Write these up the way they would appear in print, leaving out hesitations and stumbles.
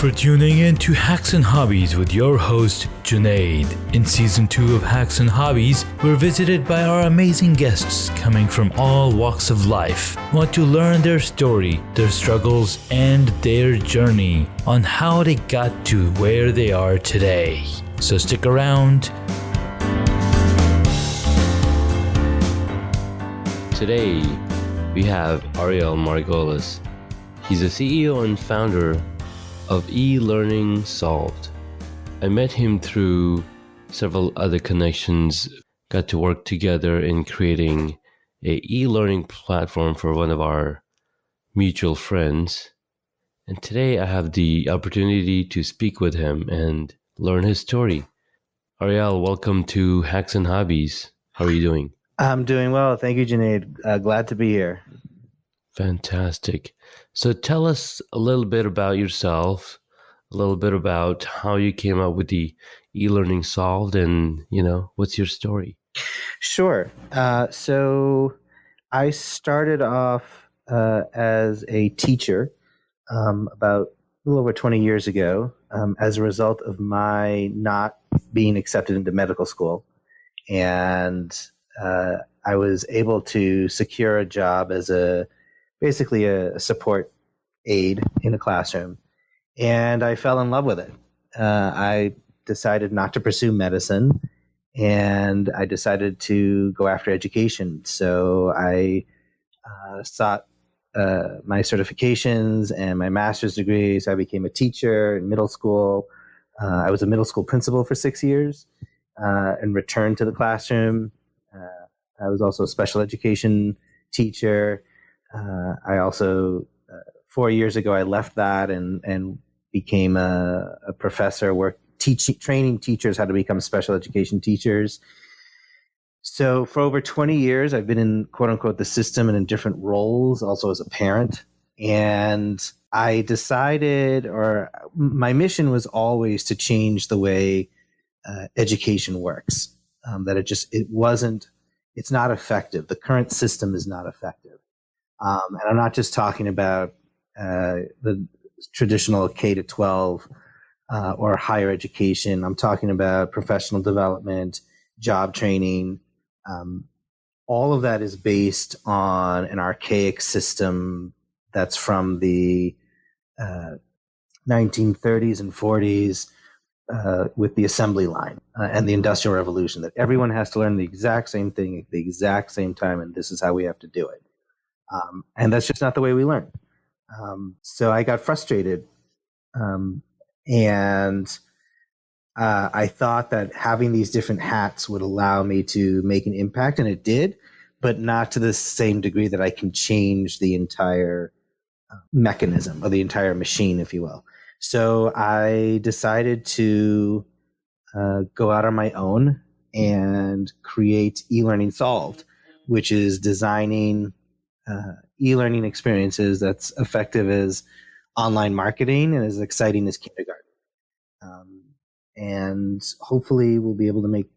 for tuning in to Hacks and Hobbies with your host, Junaid. In Season 2 of Hacks and Hobbies, we're visited by our amazing guests coming from all walks of life. Want to learn their story, their struggles, and their journey on how they got to where they are today. So stick around. Today, we have Ariel Margolis. He's the CEO and founder of E-Learning Solved. I met him through several other connections, got to work together in creating a e-learning platform for one of our mutual friends. And today I have the opportunity to speak with him and learn his story. Ariel, welcome to Hacks and Hobbies. How are you doing? I'm doing well. Thank you, Junaid. Glad to be here. Fantastic. So tell us a little bit about yourself, a little bit about how you came up with the e-learning solved and, what's your story? Sure. So I started off as a teacher about a little over 20 years ago as a result of my not being accepted into medical school. And I was able to secure a job as basically a support aide in a classroom. And I fell in love with it. I decided not to pursue medicine, and I decided to go after education. So I sought my certifications and my master's degrees. I became a teacher in middle school. I was a middle school principal for 6 years and returned to the classroom. I was also a special education teacher. I also, 4 years ago, I left that and became a professor, training teachers how to become special education teachers. So for over 20 years, I've been in, quote unquote, the system and in different roles, also as a parent. And I decided, or my mission was always to change the way education works, that it's not effective. The current system is not effective. And I'm not just talking about the traditional K-12 or higher education. I'm talking about professional development, job training. All of that is based on an archaic system that's from the 1930s and 40s with the assembly line and the Industrial Revolution, that everyone has to learn the exact same thing at the exact same time, and this is how we have to do it. And that's just not the way we learn. So I got frustrated, and I thought that having these different hats would allow me to make an impact, and it did, but not to the same degree that I can change the entire mechanism or the entire machine, if you will. So I decided to go out on my own and create E-Learning Solved, which is designing e-learning experiences that's effective as online marketing and as exciting as kindergarten. And hopefully we'll be able to make,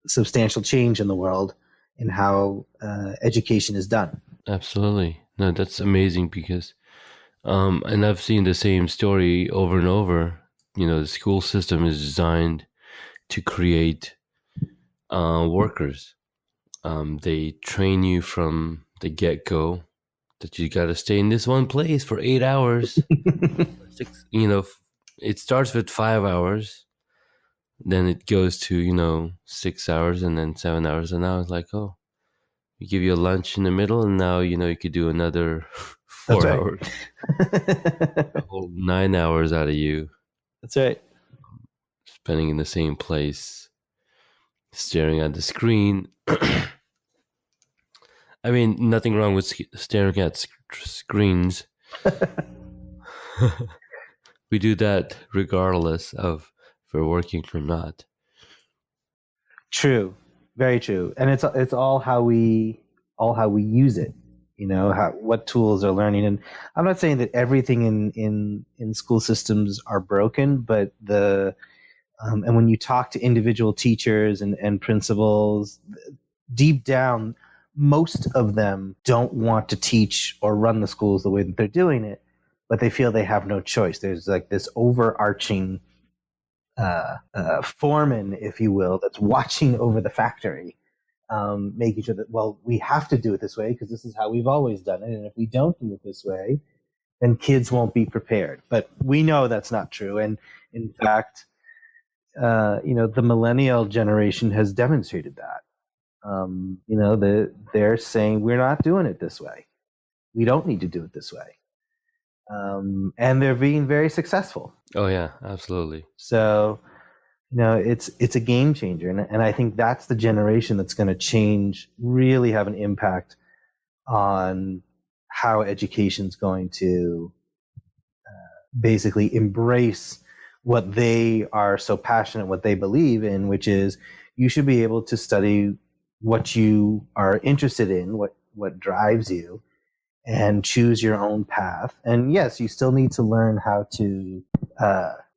substantial change in the world in how education is done. Absolutely. No, that's amazing because, and I've seen the same story over and over. The school system is designed to create workers. They train you from the get-go that you got to stay in this one place for 8 hours. It starts with 5 hours, then it goes to 6 hours, and then 7 hours, and now it's like, oh, we give you a lunch in the middle, and now you could do another 4 hours. A whole 9 hours out of you. That's right. Spending in the same place, staring at the screen. I mean, nothing wrong with staring at screens. We do that regardless of if we're working or not. True, very true, and it's all how we use it. What tools are learning, and I'm not saying that everything in school systems are broken, but and when you talk to individual teachers and principals, deep down, most of them don't want to teach or run the schools the way that they're doing it. but they feel they have no choice. There's like this overarching foreman, if you will, that's watching over the factory, making sure that, well, we have to do it this way because this is how we've always done it. And if we don't do it this way, then kids won't be prepared. But we know that's not true. And in fact, the millennial generation has demonstrated that. They're saying we're not doing it this way. We don't need to do it this way. And they're being very successful. Oh yeah, absolutely. So, it's a game changer. And I think that's the generation that's going to really have an impact on how education's going to basically embrace what they are so passionate, what they believe in, which is you should be able to study what you are interested in, what drives you, and choose your own path. And yes, you still need to learn how to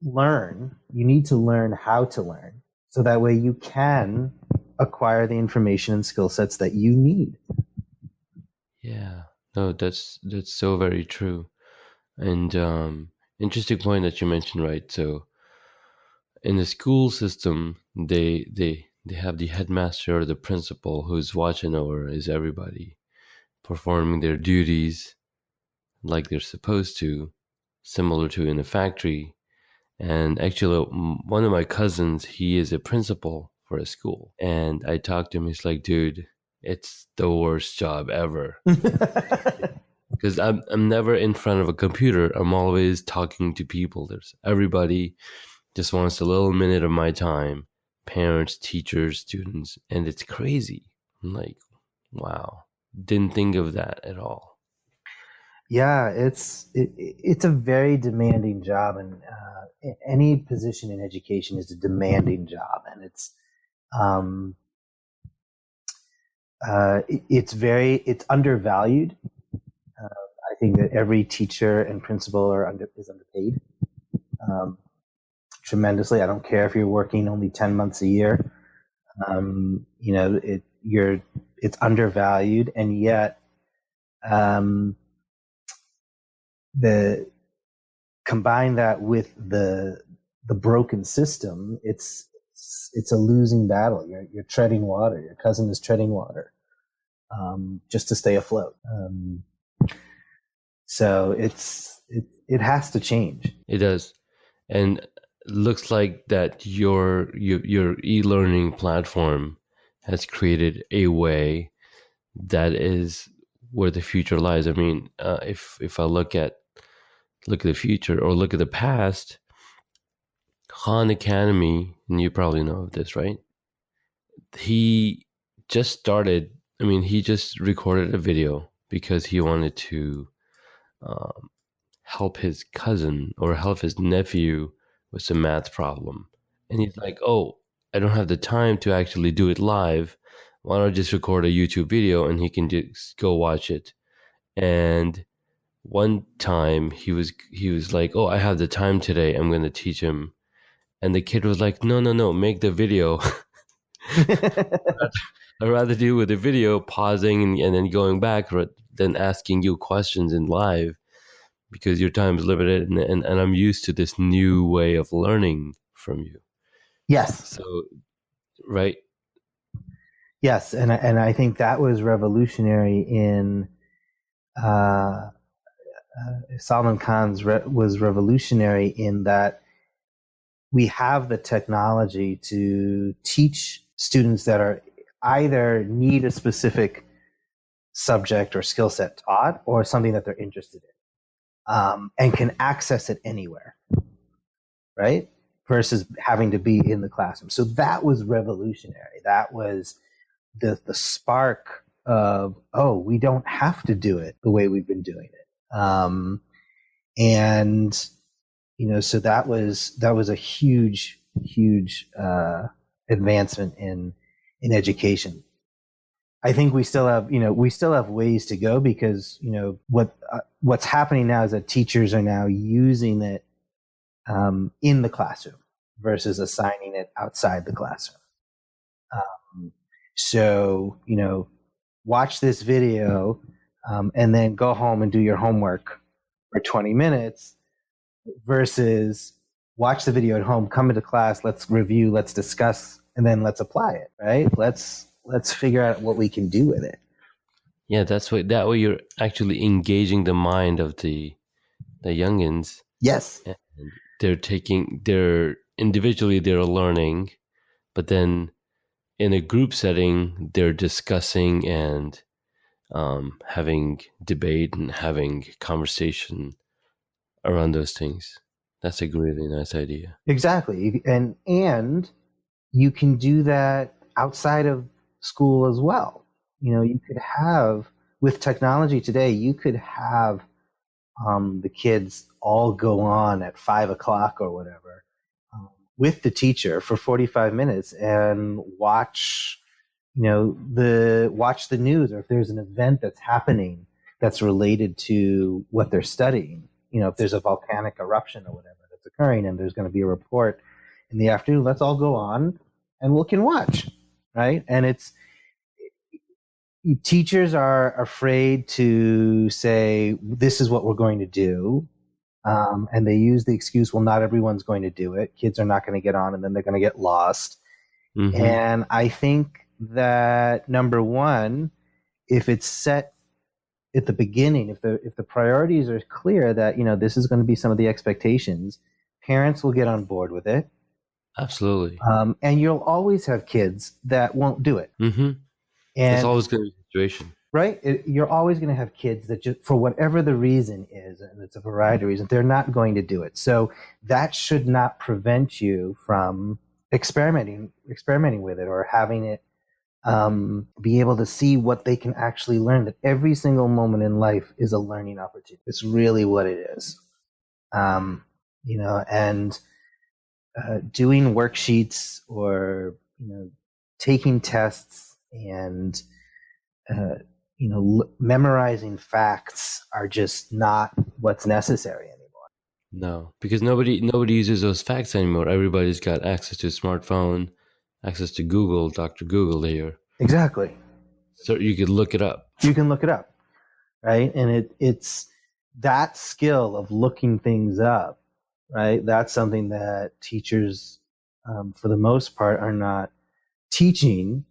learn. You need to learn how to learn, so that way you can acquire the information and skill sets that you need. Yeah, no, that's so very true. And interesting point that you mentioned, right? So in the school system, they have the headmaster or the principal who's watching over is everybody, performing their duties like they're supposed to, similar to in a factory. And actually, one of my cousins, he is a principal for a school. And I talked to him, he's like, dude, it's the worst job ever. Because I'm never in front of a computer. I'm always talking to people. There's everybody just wants a little minute of my time. Parents, teachers, students. And it's crazy. I'm like, wow. Didn't think of that at all. Yeah, it's a very demanding job, and any position in education is a demanding job, and it's undervalued. I think that every teacher and principal is underpaid tremendously. I don't care if you're working only 10 months a year. It's undervalued, and yet combine that with the broken system, it's a losing battle. You're treading water. Your cousin is treading water, just to stay afloat. So it has to change. It does. And it looks like that your e-learning platform has created a way that is where the future lies. I mean, if I look at the future or look at the past, Khan Academy, and you probably know of this, right? He just recorded a video because he wanted to help his cousin or help his nephew with some math problem. And he's like, oh, I don't have the time to actually do it live. Why don't I just record a YouTube video and he can just go watch it? And one time he was like, oh, I have the time today. I'm going to teach him. And the kid was like, no, make the video. I'd rather do with the video, pausing and then going back than asking you questions in live, because your time is limited and I'm used to this new way of learning from you. Yes. So, right? Yes, and I think that was revolutionary in Salman Khan's was revolutionary in that we have the technology to teach students that are either need a specific subject or skill set taught, or something that they're interested in, and can access it anywhere, right? Versus having to be in the classroom. So that was revolutionary. That was the spark of, oh, we don't have to do it the way we've been doing it. So that was a huge advancement in education. I think we still have ways to go, because what's happening now is that teachers are now using it in the classroom versus assigning it outside the classroom. So watch this video and then go home and do your homework, for 20 minutes versus watch the video at home, come into class, let's review, let's discuss, and then let's apply it, right? Let's figure out what we can do with it. Yeah, that way you're actually engaging the mind of the youngins. Yes. And they're individually they're learning, but then in a group setting they're discussing and having debate and having conversation around those things. That's a really nice idea. Exactly. And you can do that outside of school as well. You could have, with technology today, you could have the kids all go on at 5 o'clock or whatever with the teacher for 45 minutes and watch the news, or if there's an event that's happening that's related to what they're studying. If there's a volcanic eruption or whatever that's occurring and there's going to be a report in the afternoon, let's all go on and we can watch, right? And teachers are afraid to say, this is what we're going to do. And they use the excuse, well, not everyone's going to do it. Kids are not going to get on and then they're going to get lost. Mm-hmm. And I think that, number one, if it's set at the beginning, if the priorities are clear that, this is going to be some of the expectations, parents will get on board with it. Absolutely. And you'll always have kids that won't do it. Mm-hmm. And it's always going to be a situation. Right? You're always going to have kids that just, for whatever the reason is, and it's a variety of reasons, they're not going to do it. So that should not prevent you from experimenting with it, or having it be able to see what they can actually learn. That every single moment in life is a learning opportunity. It's really what it is. And doing worksheets or taking tests and memorizing facts are just not what's necessary anymore. No, because nobody uses those facts anymore. Everybody's got access to a smartphone, access to Google, Dr. Google here. Exactly. So you could look it up. You can look it up, right? And it's that skill of looking things up, right? That's something that teachers, for the most part, are not teaching,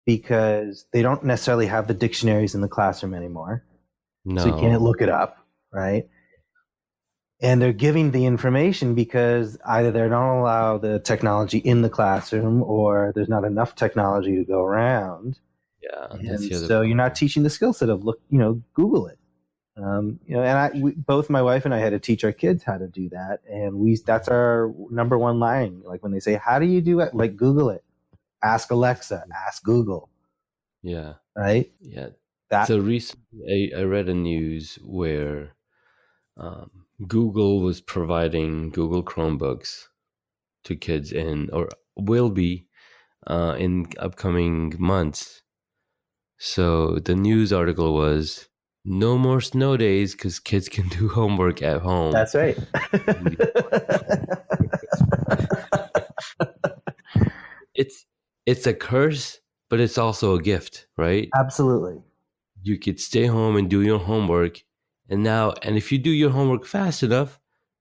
because they don't necessarily have the dictionaries in the classroom anymore. No. So you can't look it up, right? And they're giving the information because either they don't allow the technology in the classroom, or there's not enough technology to go around. Yeah. And so you're not teaching the skill set of Google it. Both my wife and I had to teach our kids how to do that. And that's our number one line. Like when they say, how do you do it? Like, Google it. Ask Alexa, ask Google. Yeah. Right? Yeah. So recently I read a news where Google was providing Google Chromebooks to kids or will be in upcoming months. So the news article was, no more snow days because kids can do homework at home. That's right. It's a curse, but it's also a gift, right? Absolutely. You could stay home and do your homework. And if you do your homework fast enough,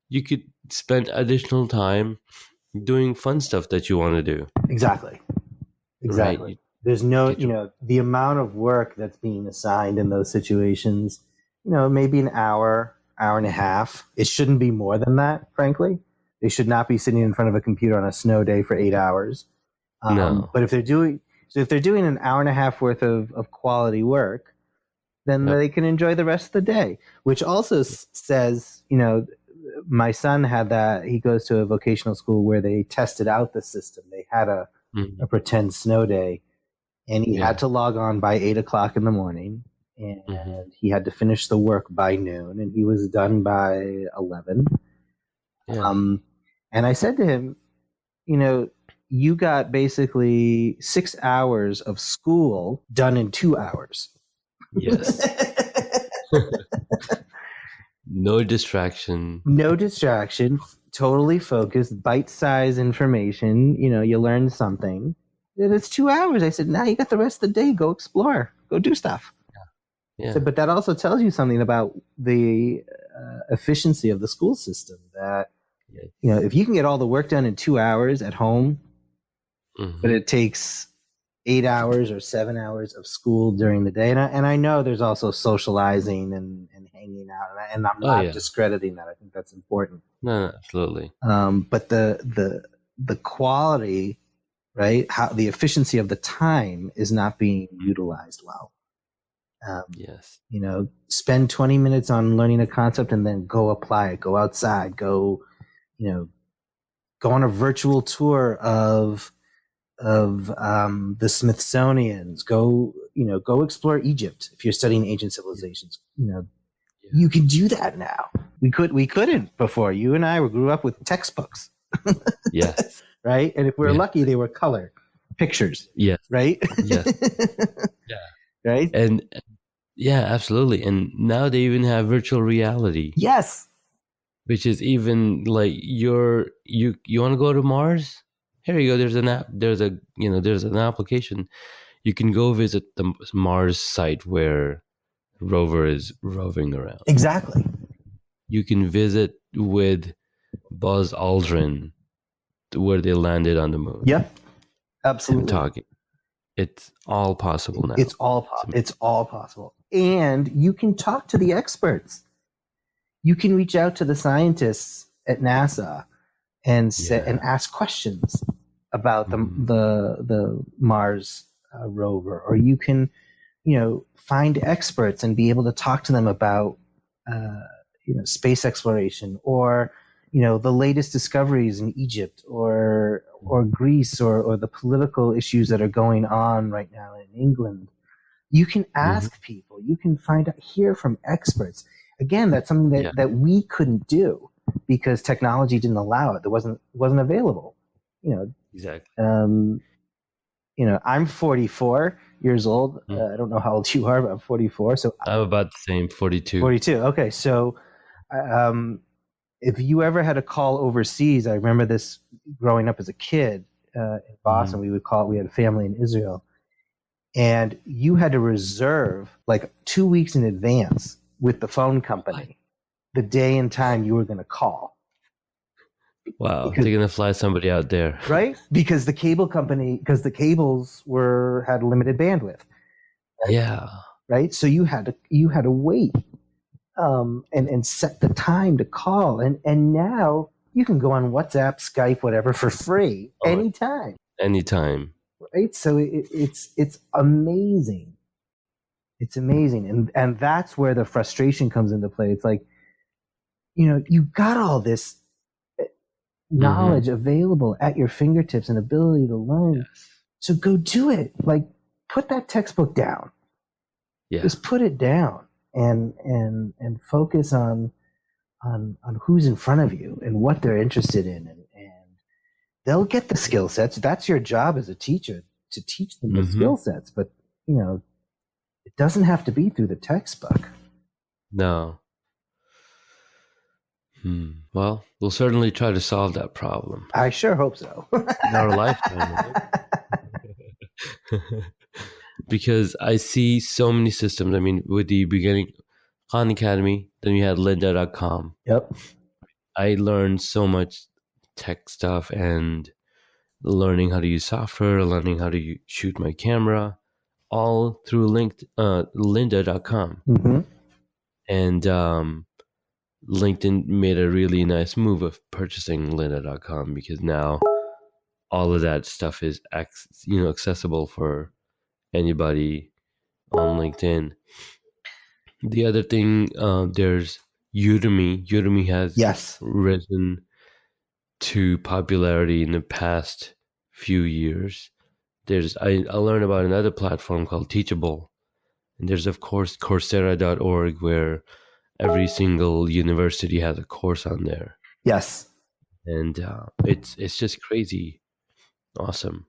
you could spend additional time doing fun stuff that you want to do. Exactly. Right? There's no, the amount of work that's being assigned in those situations, maybe an hour and a half. It shouldn't be more than that, frankly. They should not be sitting in front of a computer on a snow day for 8 hours. No. But if they're doing an hour and a half worth of quality work, then they can enjoy the rest of the day, which also says, my son had that. He goes to a vocational school where they tested out the system. They had a pretend snow day, and he had to log on by 8 o'clock in the morning, and he had to finish the work by noon, and he was done by 11. Yeah. And I said to him, you got basically 6 hours of school done in 2 hours. Yes. No distraction. Totally focused, bite-sized information. You learn something. And it's 2 hours. I said, now you got the rest of the day. Go explore. Go do stuff. Yeah. So, but that also tells you something about the efficiency of the school system. That Yes. if you can get all the work done in 2 hours at home, but it takes 8 hours or 7 hours of school during the day, and I know there's also socializing and hanging out, and I'm not discrediting that. I think that's important. No, absolutely. But the quality, right? How the efficiency of the time is not being utilized well. Yes. Spend 20 minutes on learning a concept and then go apply it. Go outside. Go on a virtual tour of the Smithsonian's. Go explore Egypt if you're studying ancient civilizations. You can do that now. We couldn't before. You and I grew up with textbooks. Yes. Right? And if we're lucky, they were color pictures. Yes. Right? Yes. Yeah. Right? And yeah, absolutely. And now they even have virtual reality. Yes. Which is even like you want to go to Mars? Here you go. There's an app. There's an application. You can go visit the Mars site where rover is roving around. Exactly. You can visit with Buzz Aldrin where they landed on the moon. Yep. Absolutely. And talking. It's all possible now. It's all possible. And you can talk to the experts. You can reach out to the scientists at NASA and and ask questions about the Mars rover, or you can, find experts and be able to talk to them about, space exploration, or, the latest discoveries in Egypt or Greece, or the political issues that are going on right now in England. You can ask people. You can hear from experts. Again, that's something that we couldn't do because technology didn't allow it. It wasn't available. Exactly. I'm 44 years old. I don't know how old you are, but I'm 44. So I'm about the same, 42. 42. Okay, so if you ever had a call overseas, I remember this growing up as a kid in Boston. We had family in Israel, and you had to reserve like 2 weeks in advance with the phone company the day and time you were going to call. Wow, they're going to fly somebody out there. Right? Because the cables had limited bandwidth. Right? Yeah. Right? So you had to wait and set the time to call. And now you can go on WhatsApp, Skype, whatever, for free anytime. Anytime. Right? So it's amazing. It's amazing. And that's where the frustration comes into play. It's like, you got all this knowledge available at your fingertips and ability to learn. Yes. So go do it. Like, put that textbook down. Yeah. Just put it down and focus on who's in front of you and what they're interested in, and they'll get the skill sets. That's your job as a teacher, to teach them the skill sets. But it doesn't have to be through the textbook. No. Well, we'll certainly try to solve that problem. I sure hope so. In our lifetime. Because I see so many systems. I mean, with the beginning, Khan Academy, then we had lynda.com. Yep. I learned so much tech stuff and learning how to use software, learning how to shoot my camera, all through lynda.com. And LinkedIn made a really nice move of purchasing lynda.com, because now all of that stuff is accessible for anybody on LinkedIn. The other thing, there's Udemy. Udemy has risen to popularity in the past few years. I learned about another platform called Teachable, and there's of course Coursera.org, where every single university has a course on there. Yes. And it's just crazy awesome.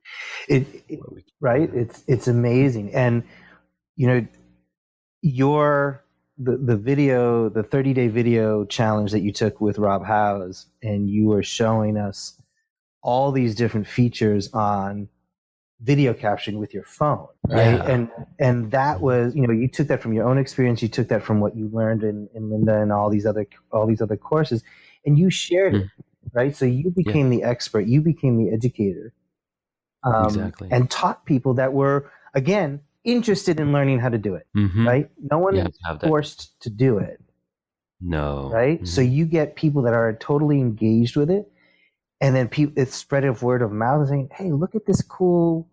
Right? It's amazing. And the video, the 30-day video challenge that you took with Rob Howes, and you were showing us all these different features on video capturing with your phone, right? Yeah. And that was, you took that from your own experience, you took that from what you learned in Linda and all these other courses, and you shared it, Mm, right? So you yeah, became the expert, you became the educator, exactly. and taught people that were, again, interested in learning how to do it, Mm-hmm. right? No one You have is to have that. forced to do it, No. right? So Mm-hmm. you get people that are totally engaged with it, and then it's spreading word of mouth and saying, "Hey, look at this cool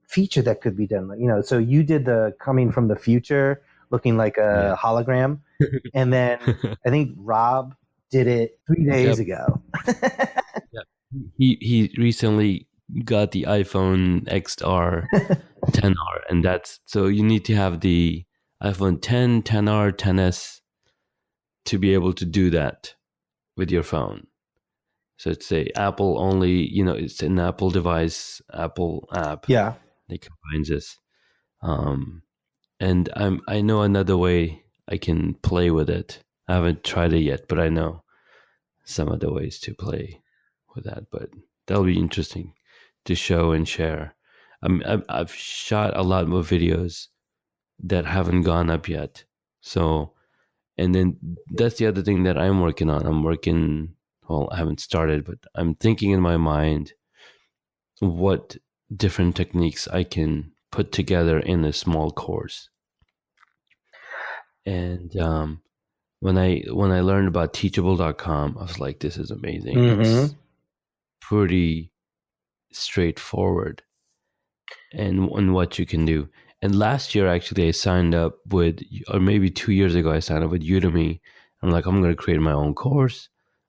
feature that could be done." So you did the coming from the future, looking like Yeah. a hologram, and then I think Rob did it 3 days Yep. ago. Yep. He recently got the iPhone XR 10R, and that's so you need to have the iPhone 10, 10R, 10s to be able to do that with your phone. So it's a Apple only, it's an Apple device, Apple app Yeah. that combines this. Um, and I know another way I can play with it. I haven't tried it yet, but I know some other ways to play with that. But that'll be interesting to show and share. I've shot a lot more videos that haven't gone up yet. So, and then that's the other thing that I'm working on. Well, I haven't started, but I'm thinking in my mind what different techniques I can put together in a small course. And when I learned about teachable.com, I was like, this is amazing. Mm-hmm. It's pretty straightforward and what you can do. And last year, actually, I signed up with, or maybe 2 years ago, I signed up with Udemy. I'm like, I'm going to create my own course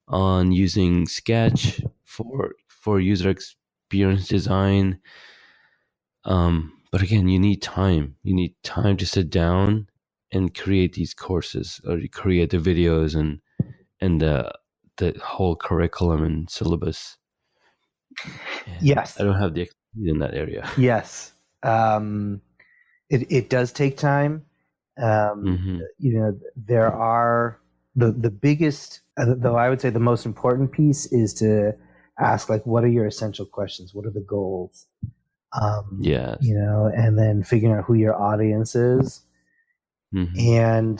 on using Sketch for user experience design. But again, you need time. You need time to sit down and create these courses, or create the videos and the whole curriculum and syllabus. And Yes. I don't have the expertise in that area. Yes. Um, it does take time. Mm-hmm. There are the biggest, though I would say the most important piece is to ask, like, what are your essential questions? What are the goals? Yes. And then figuring out who your audience is, Mm-hmm. and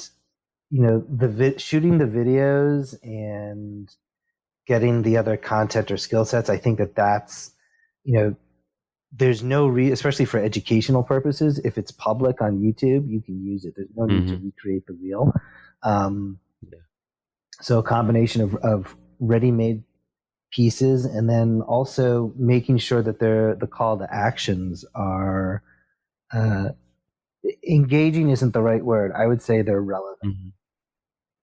shooting the videos and getting the other content or skill sets. I think that's there's no especially for educational purposes, if it's public on YouTube, you can use it. There's no need to Mm-hmm. recreate the wheel. Yeah. So a combination of ready-made pieces, and then also making sure that the call to actions are engaging isn't the right word. I would say they're relevant. Mm-hmm.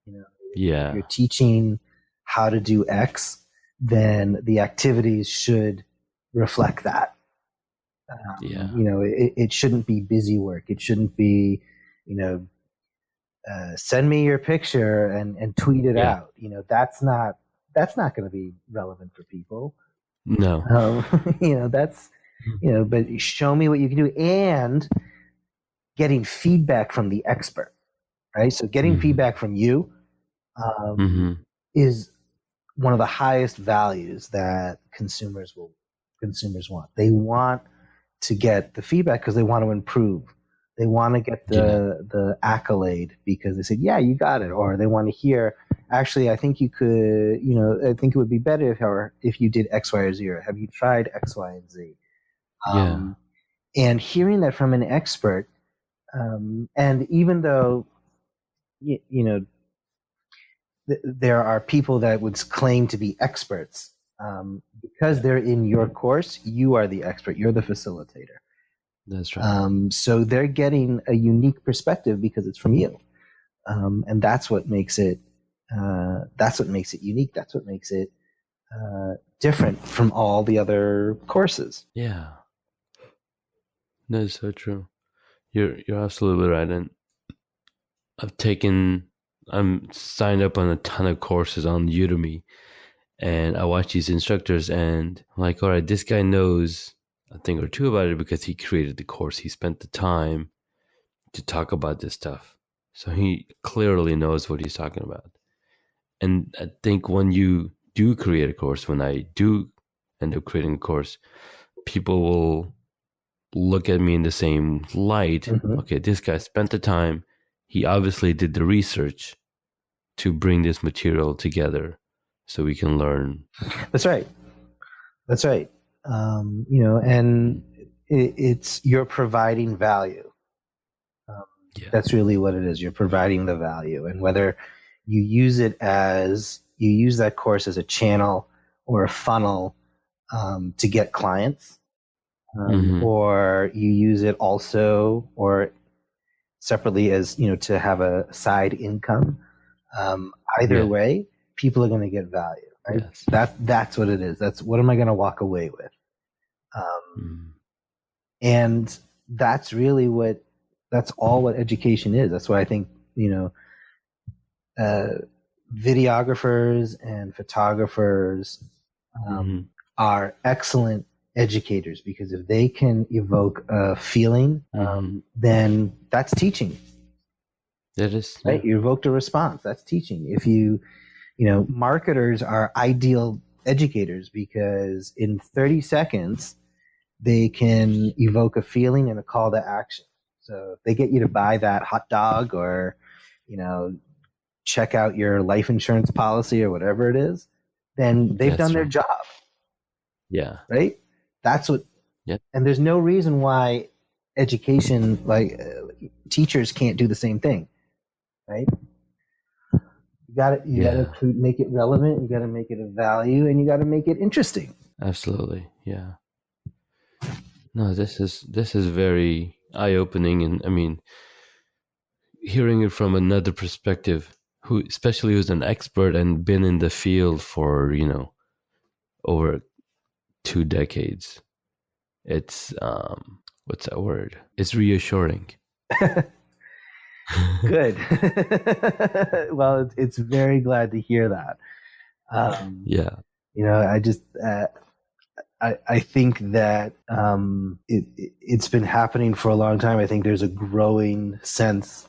You know, if you're Yeah. teaching how to do X, then the activities should reflect that. Yeah. It shouldn't be busy work. It shouldn't be, send me your picture and tweet it Yeah. out. That's not going to be relevant for people. No. That's, but show me what you can do, and getting feedback from the expert, right? So getting Mm-hmm. feedback from you Mm-hmm. is one of the highest values that consumers want. They want to get the feedback because they want to improve. They want to get Yeah. the accolade because they said, "Yeah, you got it," or they want to hear, "Actually, I think you could. I think it would be better if you did X, Y, or Z. Or have you tried X, Y, and Z?" Yeah. And hearing that from an expert, and even though there are people that would claim to be experts, because they're in your course, you are the expert. You're the facilitator. That's right. So they're getting a unique perspective because it's from you, and that's what makes it. That's what makes it unique. That's what makes it different from all the other courses. Yeah. That is so true. You're absolutely right. And I'm signed up on a ton of courses on Udemy, and I watch these instructors, and I'm like, all right, this guy knows a thing or two about it because he created the course. He spent the time to talk about this stuff. So he clearly knows what he's talking about. And I think when you do create a course, when I do end up creating a course, people will look at me in the same light. Mhm. Okay, this guy spent the time. He obviously did the research to bring this material together so we can learn. That's right. That's right. And it's you're providing value. Yeah. That's really what it is. You're providing the value, and whether you use that course as a channel or a funnel to get clients, or you use it also or separately as to have a side income. Either way, people are going to get value. Right? Yes. That's what it is. That's what am I going to walk away with? And that's really that's all what education is. That's why I think, videographers and photographers are excellent educators, because if they can evoke a feeling, then that's teaching. That is, right? You evoked a response. That's teaching. If marketers are ideal educators, because in 30 seconds, they can evoke a feeling and a call to action. So if they get you to buy that hot dog, or, check out your life insurance policy or whatever it is, then they've done their job. Yeah. Right? That's what. Yeah. And there's no reason why education, teachers can't do the same thing. Right? You got to make it relevant. You got to make it of value, and you got to make it interesting. Absolutely. Yeah. No, this is very eye-opening, and I mean, hearing it from another perspective, especially who's an expert and been in the field for over 2 decades. It's what's that word? It's reassuring. Good. Well, it's very glad to hear that. Yeah. I just I think that it's been happening for a long time. I think there's a growing sense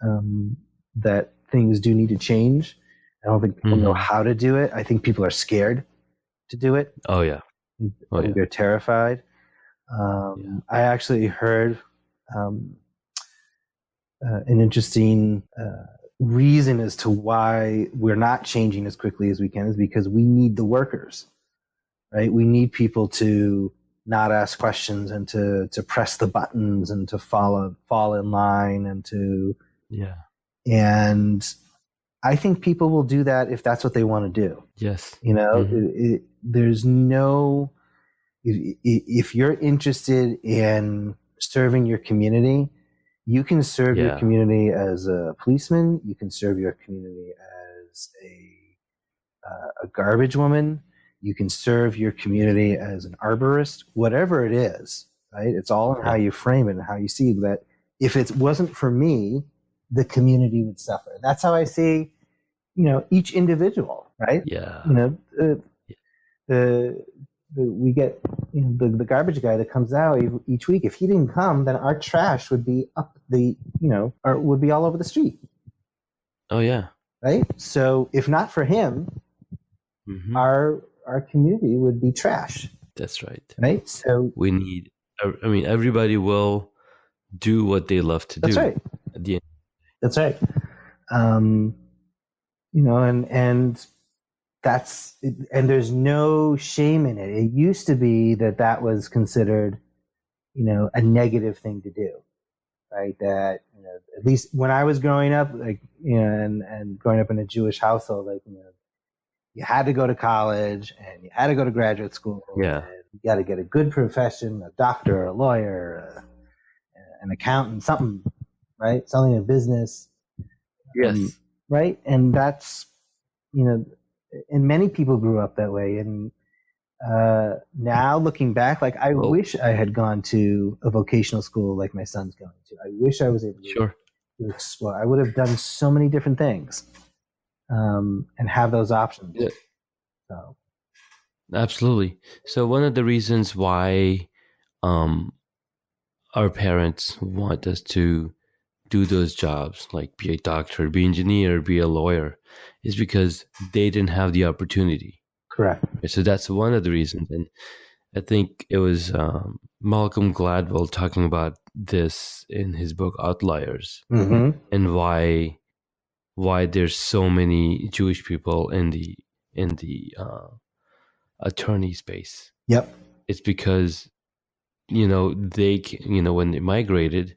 that things do need to change. I don't think people know how to do it. I think people are scared to do it. Oh yeah. I think they're terrified. I actually heard an interesting reason as to why we're not changing as quickly as we can is because we need the workers, right? We need people to not ask questions and to press the buttons and to fall in line and to and I think people will do that if that's what they want to do. Yes. There's no if you're interested in serving your community, you can serve your community as a policeman. You can serve your community as a garbage woman. You can serve your community as an arborist, whatever it is, right? It's all in how you frame it and how you see that. If it wasn't for me, the community would suffer. That's how I see, each individual, right? Yeah. We get the garbage guy that comes out each week. If he didn't come, then our trash would be up or would be all over the street. Oh yeah. Right. So if not for him, our community would be trash. That's right. Right. So we need. I mean, everybody will do what they love to do. That's right. At the end. That's right. And that's and there's no shame in it. It used to be that was considered, a negative thing to do, right? That at least when I was growing up, and growing up in a Jewish household, you had to go to college and you had to go to graduate school. Yeah, and you got to get a good profession, a doctor, a lawyer, an accountant, something, right? Selling a business. Yes. Right, and that's and many people grew up that way. And now looking back, I wish I had gone to a vocational school like my son's going to. I wish I was able to explore. I would have done so many different things and have those options. Yeah. So. Absolutely. So one of the reasons why our parents want us to do those jobs, like be a doctor, be an engineer, be a lawyer, is because they didn't have the opportunity. Correct. So that's one of the reasons. And I think it was Malcolm Gladwell talking about this in his book Outliers, Mm-hmm. and why there's so many Jewish people in the attorney space. Yep. It's because when they migrated,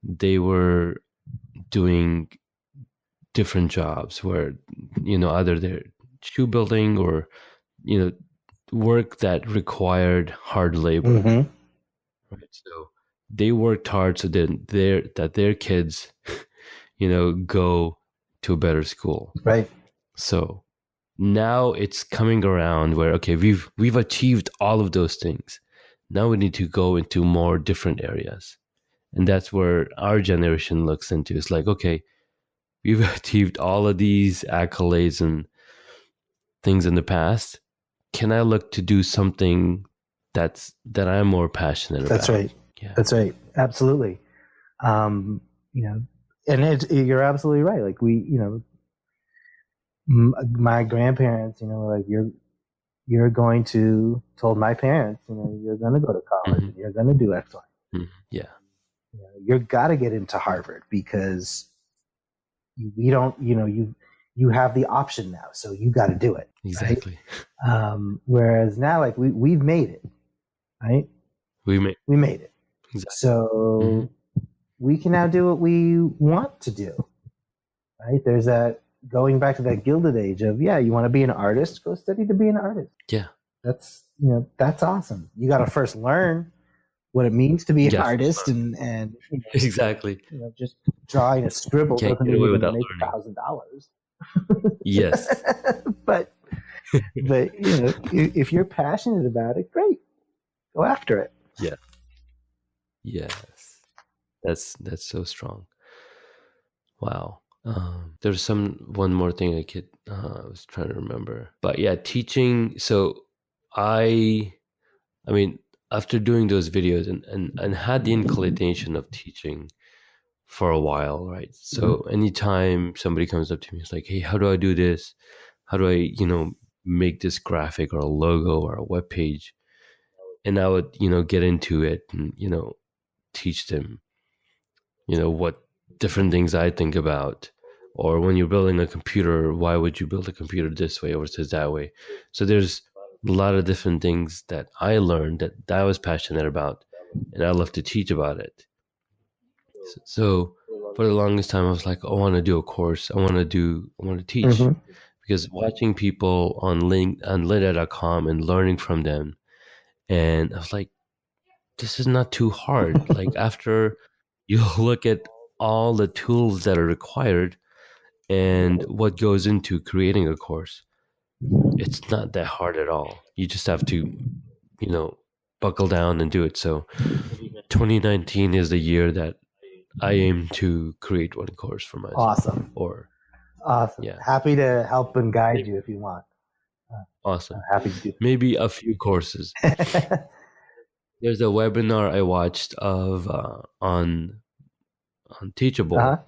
they were doing different jobs where either they're shoe building or work that required hard labor. Mm-hmm. Right? So they worked hard so that their kids go to a better school. Right. So now it's coming around where, okay, we've achieved all of those things. Now we need to go into more different areas. And that's where our generation looks into. It's like, okay, we've achieved all of these accolades and things in the past. Can I look to do something that I'm more passionate about? That's right. Yeah. That's right. Absolutely. And you're absolutely right. Like my grandparents, were like, you're going to, told my parents, you're going to go to college and you're going to do X, Y. Yeah. You're got to get into Harvard because we don't, you have the option now, so you got to do it. Exactly. Right? Whereas now, like we've made it, right? We made it. Exactly. So we can now do what we want to do, right? There's that, going back to that Gilded Age of, you want to be an artist, go study to be an artist. Yeah. That's awesome. You got to first learn what it means to be an artist and exactly. Just drawing a scribble doesn't mean you're going to make $1,000. Yes. but if you're passionate about it, great. Go after it. Yeah. Yes. That's so strong. Wow. There's one more thing I was trying to remember, but yeah, teaching. So I mean, after doing those videos and had the inclination of teaching for a while, right? So anytime somebody comes up to me, it's like, hey, how do I do this? How do I, make this graphic or a logo or a web page? And I would, get into it and, teach them, what different things I think about. Or when you're building a computer, why would you build a computer this way versus that way? So there's a lot of different things that I learned that I was passionate about, and I love to teach about it. So for the longest time, I was like, I want to do a course. I want to teach, because watching people on Lynda.com and learning from them, and I was like, this is not too hard. Like after you look at all the tools that are required and what goes into creating a course, it's not that hard at all. You just have to, buckle down and do it. So 2019 is the year that I aim to create one course for myself. Awesome. Yeah. Happy to help and guide you if you want. Awesome. Happy to do. Maybe a few courses. There's a webinar I watched of on Teachable,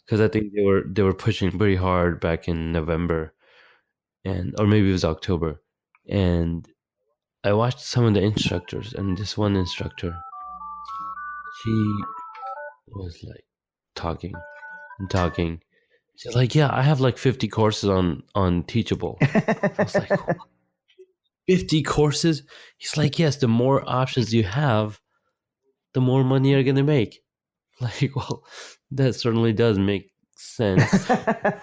because I think they were pushing pretty hard back in November, or maybe it was October, and I watched some of the instructors, and this one instructor, she was like talking. She's like, yeah, I have like 50 courses on Teachable. I was like, 50 courses? He's like, yes, the more options you have, the more money you're going to make. Like, well, that certainly does make sense.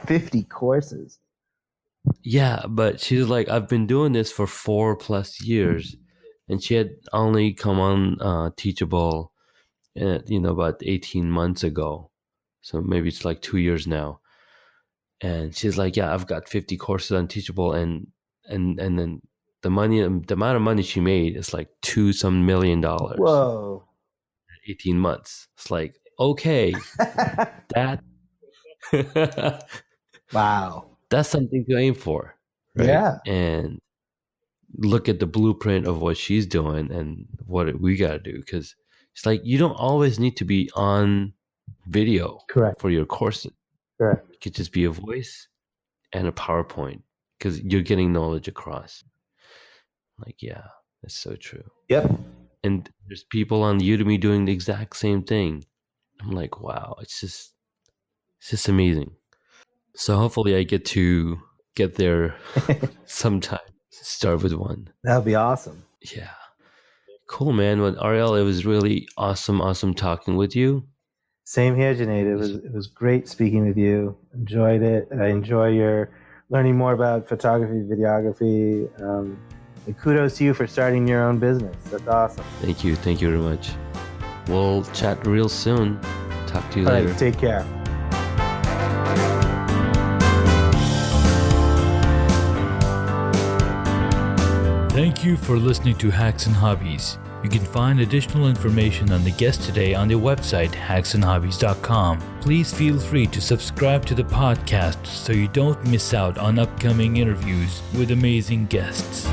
50 courses. Yeah, but she's like, I've been doing this for 4+ years. And she had only come on Teachable, about 18 months ago. So maybe it's like 2 years now. And she's like, yeah, I've got 50 courses on Teachable. And then the amount of money she made is like $2 million. Whoa. 18 months. It's like, okay, that wow, that's something to aim for, right? Yeah. And look at the blueprint of what she's doing and what we got to do, because it's like you don't always need to be on video. Correct. For your courses. Correct. It could just be a voice and a PowerPoint, because you're getting knowledge across. Like, yeah. That's so true. Yep. And there's people on Udemy doing the exact same thing. I'm like, wow, it's just amazing. So hopefully I get there sometime. Start with one. That'd be awesome. Yeah. Cool, man. Well, Ariel, it was really awesome talking with you. Same here, Junaid. It was great speaking with you. Enjoyed it. I enjoy your learning more about photography, videography. And kudos to you for starting your own business. That's awesome. Thank you very much. We'll chat real soon. Talk to you All later. right, take care. Thank you for listening to Hacks and Hobbies. You can find additional information on the guest today on their website, hacksandhobbies.com. Please feel free to subscribe to the podcast so you don't miss out on upcoming interviews with amazing guests.